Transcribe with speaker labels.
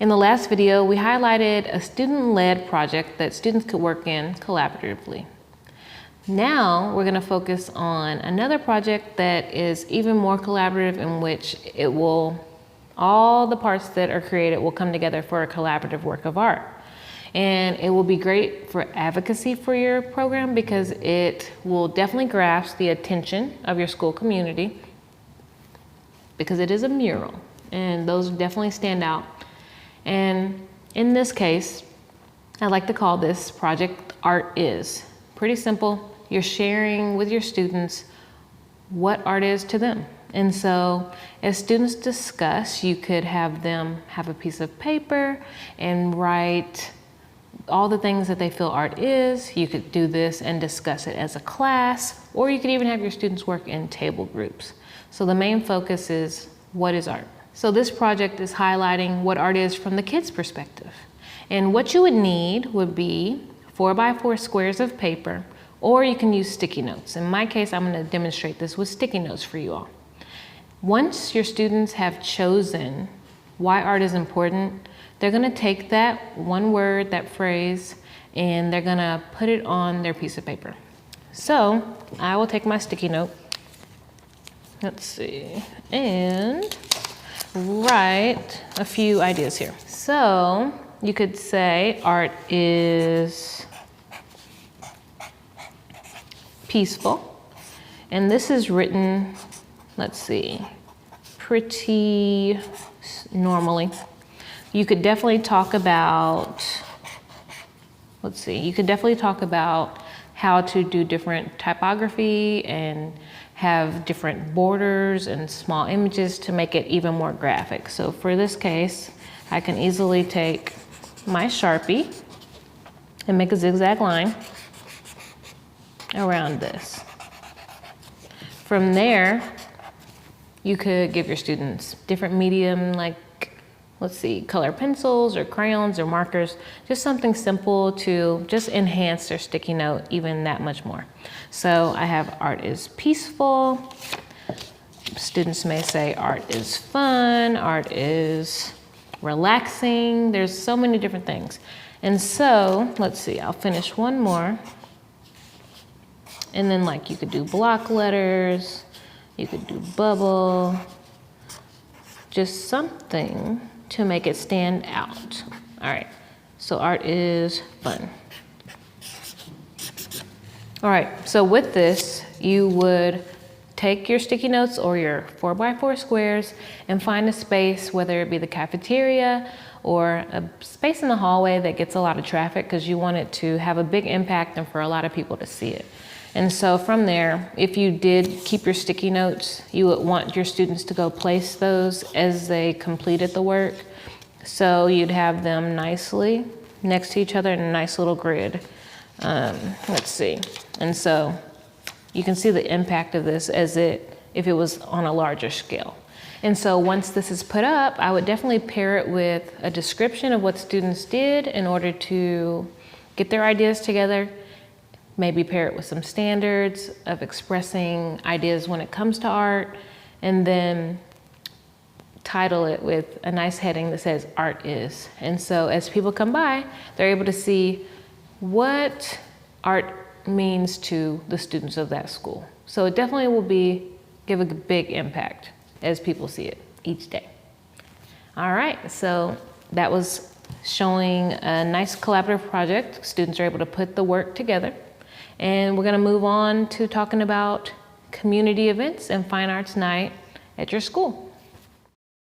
Speaker 1: In the last video, we highlighted a student-led project that students could work in collaboratively. Now we're going to focus on another project that is even more collaborative, in which all the parts that are created will come together for a collaborative work of art. And it will be great for advocacy for your program because it will definitely grasp the attention of your school community, because it is a mural and those definitely stand out. And in this case, I like to call this project Art Is. Pretty simple. You're sharing with your students what art is to them. And so as students discuss, you could have them have a piece of paper and write all the things that they feel art is. You could do this and discuss it as a class, or you could even have your students work in table groups. So the main focus is, what is art? So this project is highlighting what art is from the kids' perspective. And what you would need would be 4x4 squares of paper, or you can use sticky notes. In my case, I'm going to demonstrate this with sticky notes for you all. Once your students have chosen why art is important, they're going to take that one word, that phrase, and they're going to put it on their piece of paper. So I will take my sticky note, let's see, and write a few ideas here. So you could say art is peaceful. And this is written, let's see, pretty normally. You could definitely talk about, let's see, you could definitely talk about how to do different typography and have different borders and small images to make it even more graphic. So for this case, I can easily take my Sharpie and make a zigzag line around this. From there, you could give your students different medium, like, let's see, color pencils or crayons or markers, just something simple to just enhance their sticky note even that much more. So I have art is peaceful. Students may say art is fun, art is relaxing. There's so many different things. And so, let's see, I'll finish one more. And then like you could do block letters, you could do bubble, just something to make it stand out. All right, so art is fun. All right, so with this, you would take your sticky notes or your 4x4 squares and find a space, whether it be the cafeteria or a space in the hallway that gets a lot of traffic, because you want it to have a big impact and for a lot of people to see it. And so from there, if you did keep your sticky notes, you would want your students to go place those as they completed the work. So you'd have them nicely next to each other in a nice little grid. Let's see. And so you can see the impact of this as if it was on a larger scale. And so once this is put up, I would definitely pair it with a description of what students did in order to get their ideas together. Maybe pair it with some standards of expressing ideas when it comes to art, and then title it with a nice heading that says Art Is. And so as people come by, they're able to see what art means to the students of that school. So it definitely will give a big impact as people see it each day. All right, so that was showing a nice collaborative project. Students are able to put the work together. And we're going to move on to talking about community events and fine arts night at your school.